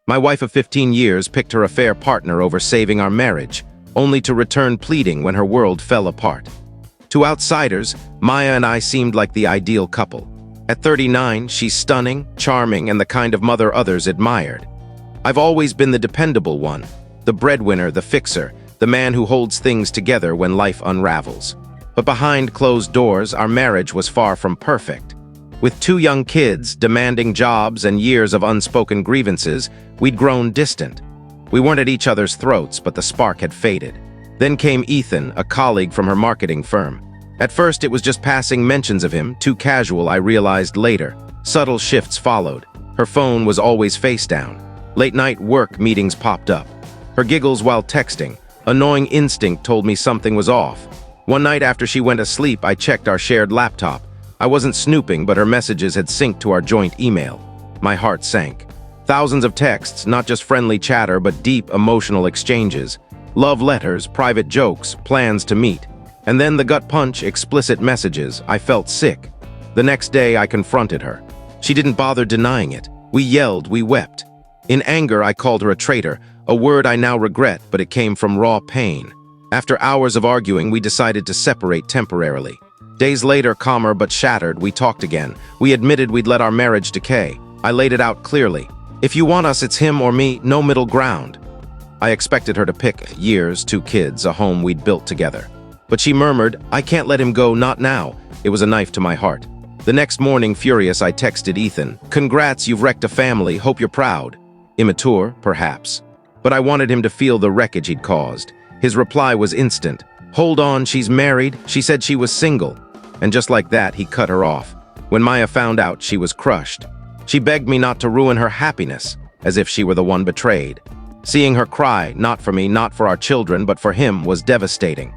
My wife of 15 years picked her affair partner over saving our marriage, only to return pleading when her world fell apart. To outsiders, Maya and I seemed like the ideal couple. At 39, she's stunning, charming, and the kind of mother others admired. I've always been the dependable one, the breadwinner, the fixer, the man who holds things together when life unravels. But behind closed doors, our marriage was far from perfect. With 2 young kids, demanding jobs, and years of unspoken grievances, we'd grown distant. We weren't at each other's throats, but the spark had faded. Then came Ethan, a colleague from her marketing firm. At first, it was just passing mentions of him, too casual, I realized later. Subtle shifts followed. Her phone was always face down. Late-night work meetings popped up. Her giggles while texting. Annoying instinct told me something was off. One night after she went asleep, I checked our shared laptop. I wasn't snooping, but her messages had synced to our joint email. My heart sank. Thousands of texts, not just friendly chatter, but deep, emotional exchanges. Love letters, private jokes, plans to meet. And then the gut punch, explicit messages. I felt sick. The next day, I confronted her. She didn't bother denying it. We yelled, we wept. In anger, I called her a traitor, a word I now regret, but it came from raw pain. After hours of arguing, we decided to separate temporarily. Days later, calmer but shattered, we talked again. We admitted we'd let our marriage decay. I laid it out clearly. If you want us, it's him or me, no middle ground. I expected her to pick years, 2 kids, a home we'd built together. But she murmured, I can't let him go, not now. It was a knife to my heart. The next morning, furious, I texted Ethan, congrats, you've wrecked a family, hope you're proud. Immature, perhaps. But I wanted him to feel the wreckage he'd caused. His reply was instant. Hold on, she's married. She said she was single. And just like that, he cut her off. When Maya found out, she was crushed. She begged me not to ruin her happiness, as if she were the one betrayed. Seeing her cry, not for me, not for our children, but for him, was devastating.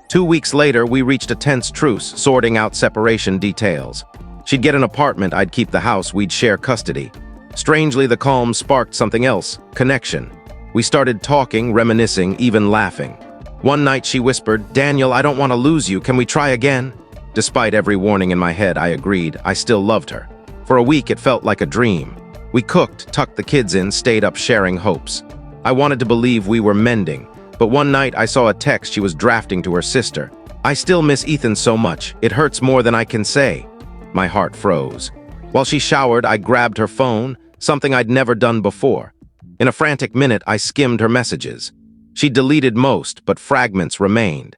2 weeks later, we reached a tense truce, sorting out separation details. She'd get an apartment, I'd keep the house, we'd share custody. Strangely, the calm sparked something else, connection. We started talking, reminiscing, even laughing. One night she whispered, Daniel, I don't want to lose you, can we try again? Despite every warning in my head, I agreed. I still loved her. For a week, it felt like a dream. We cooked, tucked the kids in, stayed up sharing hopes. I wanted to believe we were mending, but one night I saw a text she was drafting to her sister. I still miss Ethan so much. It hurts more than I can say. My heart froze. While she showered, I grabbed her phone, something I'd never done before. In a frantic minute, I skimmed her messages. She deleted most, but fragments remained.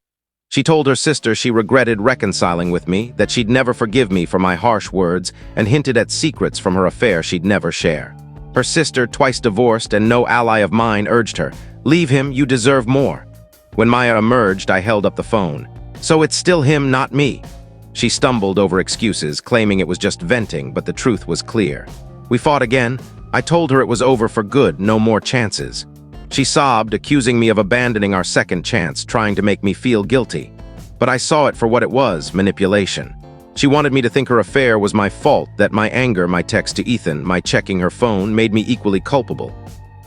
She told her sister she regretted reconciling with me, that she'd never forgive me for my harsh words, and hinted at secrets from her affair she'd never share. Her sister, twice divorced and no ally of mine, urged her, leave him, you deserve more. When Maya emerged, I held up the phone. So it's still him, not me. She stumbled over excuses, claiming it was just venting, but the truth was clear. We fought again. I told her it was over for good, no more chances. She sobbed, accusing me of abandoning our second chance, trying to make me feel guilty. But I saw it for what it was, manipulation. She wanted me to think her affair was my fault, that my anger, my text to Ethan, my checking her phone, made me equally culpable.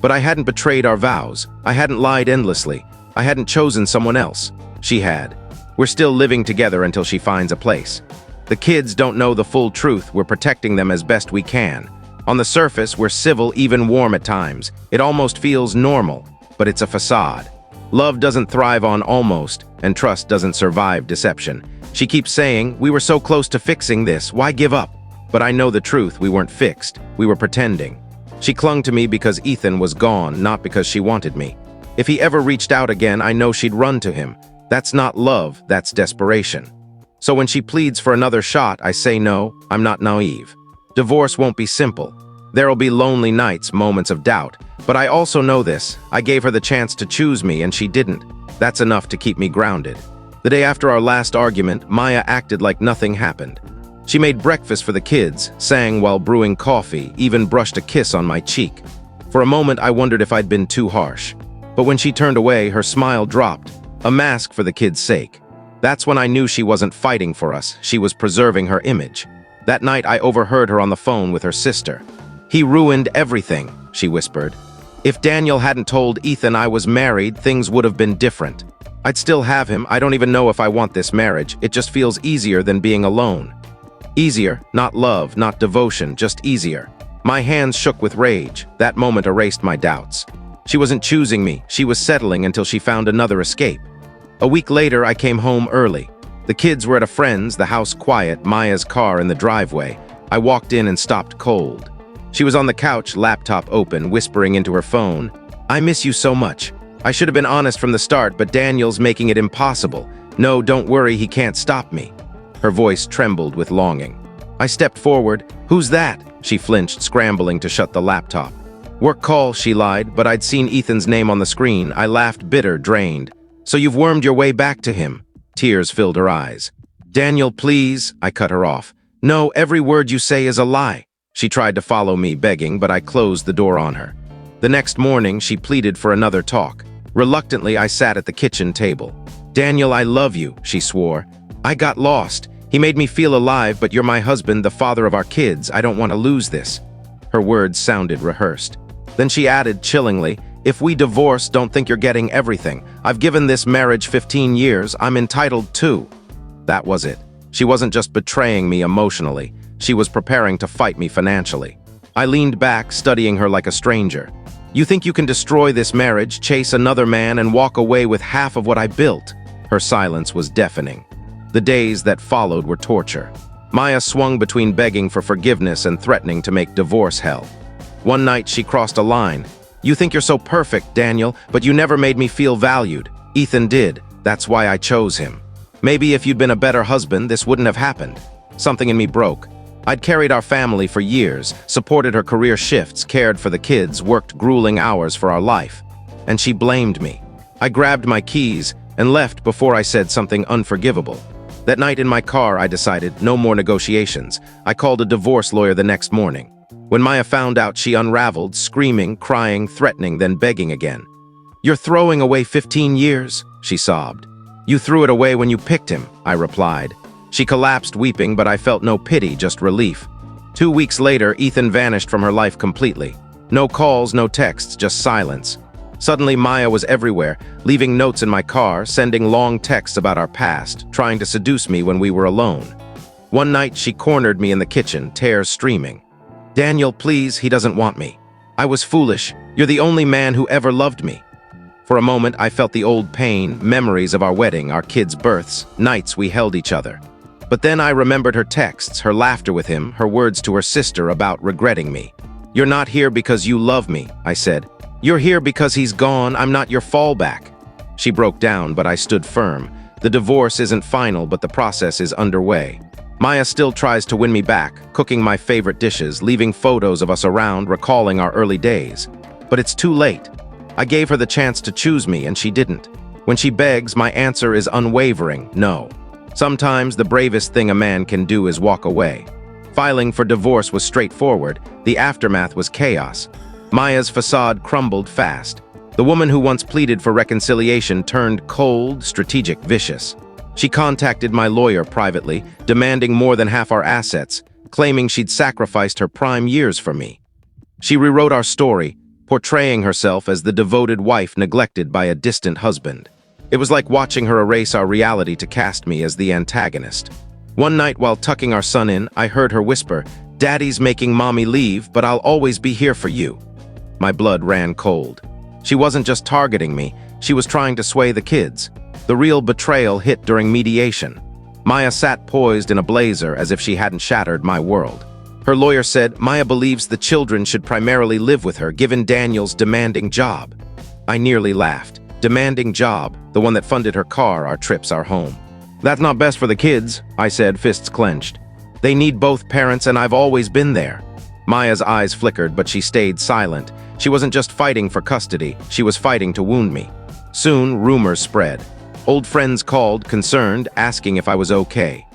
But I hadn't betrayed our vows. I hadn't lied endlessly. I hadn't chosen someone else. She had. We're still living together until she finds a place. The kids don't know the full truth. We're protecting them as best we can. On the surface, we're civil, even warm at times. It almost feels normal, but it's a facade. Love doesn't thrive on almost, and trust doesn't survive deception. She keeps saying, we were so close to fixing this, why give up? But I know the truth, we weren't fixed. We were pretending. She clung to me because Ethan was gone, not because she wanted me. If he ever reached out again, I know she'd run to him. That's not love, that's desperation. So when she pleads for another shot, I say no, I'm not naive. Divorce won't be simple. There'll be lonely nights, moments of doubt. But I also know this. I gave her the chance to choose me, and she didn't. That's enough to keep me grounded. The day after our last argument, Maya acted like nothing happened. She made breakfast for the kids, sang while brewing coffee, even brushed a kiss on my cheek. For a moment, I wondered if I'd been too harsh. But when she turned away, her smile dropped, a mask for the kids' sake. That's when I knew she wasn't fighting for us. She was preserving her image. That night, I overheard her on the phone with her sister. He ruined everything, she whispered. If Daniel hadn't told Ethan I was married, things would have been different. I'd still have him. I don't even know if I want this marriage. It just feels easier than being alone. Easier, not love, not devotion, just easier. My hands shook with rage. That moment erased my doubts. She wasn't choosing me, she was settling until she found another escape. A week later, I came home early. The kids were at a friend's, the house quiet, Maya's car in the driveway. I walked in and stopped cold. She was on the couch, laptop open, whispering into her phone. "I miss you so much. I should have been honest from the start, but Daniel's making it impossible. No, don't worry, he can't stop me." Her voice trembled with longing. I stepped forward. "Who's that?" She flinched, scrambling to shut the laptop. "Work call," she lied, but I'd seen Ethan's name on the screen. I laughed, bitter, drained. "So you've wormed your way back to him?" Tears filled her eyes. "Daniel, please," I cut her off. "No, every word you say is a lie." She tried to follow me, begging, but I closed the door on her. The next morning, she pleaded for another talk. Reluctantly, I sat at the kitchen table. "Daniel, I love you," she swore. "I got lost. He made me feel alive, but you're my husband, the father of our kids. I don't want to lose this." Her words sounded rehearsed. Then she added chillingly, "If we divorce, don't think you're getting everything. I've given this marriage 15 years. I'm entitled to." That was it. She wasn't just betraying me emotionally. She was preparing to fight me financially. I leaned back, studying her like a stranger. "You think you can destroy this marriage, chase another man, and walk away with half of what I built?" Her silence was deafening. The days that followed were torture. Maya swung between begging for forgiveness and threatening to make divorce hell. One night, she crossed a line. "You think you're so perfect, Daniel, but you never made me feel valued. Ethan did. That's why I chose him. Maybe if you'd been a better husband, this wouldn't have happened." Something in me broke. I'd carried our family for years, supported her career shifts, cared for the kids, worked grueling hours for our life. And she blamed me. I grabbed my keys and left before I said something unforgivable. That night in my car, I decided no more negotiations. I called a divorce lawyer the next morning. When Maya found out, she unraveled, screaming, crying, threatening, then begging again. "You're throwing away 15 years, she sobbed. "You threw it away when you picked him," I replied. She collapsed weeping, but I felt no pity, just relief. 2 weeks later, Ethan vanished from her life completely. No calls, no texts, just silence. Suddenly, Maya was everywhere, leaving notes in my car, sending long texts about our past, trying to seduce me when we were alone. One night, she cornered me in the kitchen, tears streaming. "Daniel, please, he doesn't want me. I was foolish. You're the only man who ever loved me." For a moment, I felt the old pain, memories of our wedding, our kids' births, nights we held each other. But then I remembered her texts, her laughter with him, her words to her sister about regretting me. "You're not here because you love me," I said. "You're here because he's gone. I'm not your fallback." She broke down, but I stood firm. The divorce isn't final, but the process is underway. Maya still tries to win me back, cooking my favorite dishes, leaving photos of us around, recalling our early days. But it's too late. I gave her the chance to choose me, and she didn't. When she begs, my answer is unwavering, no. Sometimes the bravest thing a man can do is walk away. Filing for divorce was straightforward. The aftermath was chaos. Maya's facade crumbled fast. The woman who once pleaded for reconciliation turned cold, strategic, vicious. She contacted my lawyer privately, demanding more than half our assets, claiming she'd sacrificed her prime years for me. She rewrote our story, portraying herself as the devoted wife neglected by a distant husband. It was like watching her erase our reality to cast me as the antagonist. One night while tucking our son in, I heard her whisper, "Daddy's making mommy leave, but I'll always be here for you." My blood ran cold. She wasn't just targeting me, she was trying to sway the kids. The real betrayal hit during mediation. Maya sat poised in a blazer as if she hadn't shattered my world. Her lawyer said Maya believes the children should primarily live with her, given Daniel's demanding job. I nearly laughed. Demanding job, the one that funded her car, our trips, our home. "That's not best for the kids," I said, fists clenched. "They need both parents, and I've always been there." Maya's eyes flickered, but she stayed silent. She wasn't just fighting for custody, she was fighting to wound me. Soon, rumors spread. Old friends called, concerned, asking if I was okay.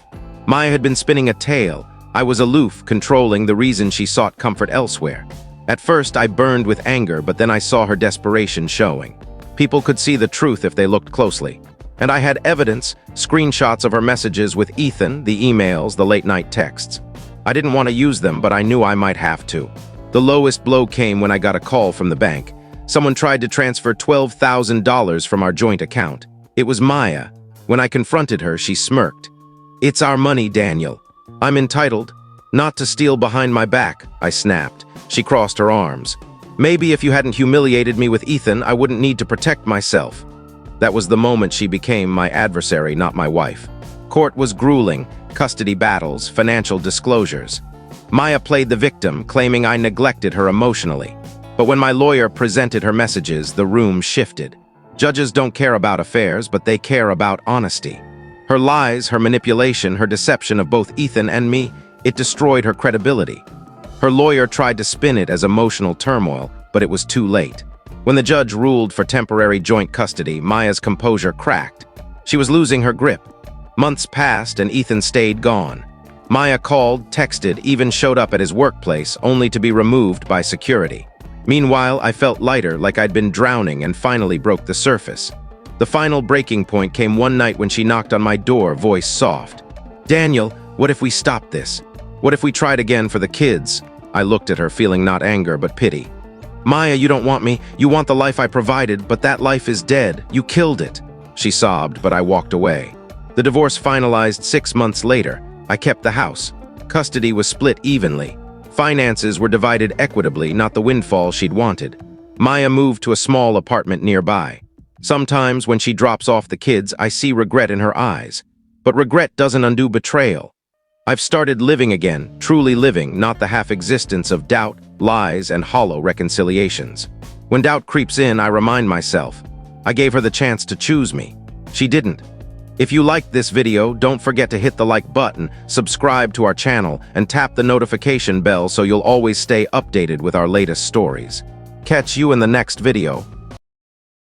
Maya had been spinning a tale. I was aloof, controlling the reason she sought comfort elsewhere. At first, I burned with anger, but then I saw her desperation showing. People could see the truth if they looked closely. And I had evidence, screenshots of her messages with Ethan, the emails, the late-night texts. I didn't want to use them, but I knew I might have to. The lowest blow came when I got a call from the bank. Someone tried to transfer $12,000 from our joint account. It was Maya. When I confronted her, she smirked. "It's our money, Daniel. I'm entitled." "Not to steal behind my back," I snapped. She crossed her arms. Maybe if you hadn't humiliated me with Ethan, I wouldn't need to protect myself. That was the moment she became my adversary, not my wife. Court was grueling, custody battles, financial disclosures. Maya played the victim, claiming I neglected her emotionally. But when my lawyer presented her messages, the room shifted. Judges don't care about affairs, but they care about honesty. Her lies, her manipulation, her deception of both Ethan and me, it destroyed her credibility. Her lawyer tried to spin it as emotional turmoil, but it was too late. When the judge ruled for temporary joint custody, Maya's composure cracked. She was losing her grip. Months passed and Ethan stayed gone. Maya called, texted, even showed up at his workplace, only to be removed by security. Meanwhile, I felt lighter, like I'd been drowning, and finally broke the surface. The final breaking point came one night when she knocked on my door, voice soft. "Daniel, what if we stop this? What if we tried again for the kids?" I looked at her, feeling not anger, but pity. "Maya, you don't want me. You want the life I provided, but that life is dead. You killed it." She sobbed, but I walked away. The divorce finalized 6 months later. I kept the house. Custody was split evenly. Finances were divided equitably, not the windfall she'd wanted. Maya moved to a small apartment nearby. Sometimes when she drops off the kids, I see regret in her eyes. But regret doesn't undo betrayal. I've started living again, truly living, not the half-existence of doubt, lies, and hollow reconciliations. When doubt creeps in, I remind myself, I gave her the chance to choose me. She didn't. If you liked this video, don't forget to hit the like button, subscribe to our channel, and tap the notification bell so you'll always stay updated with our latest stories. Catch you in the next video.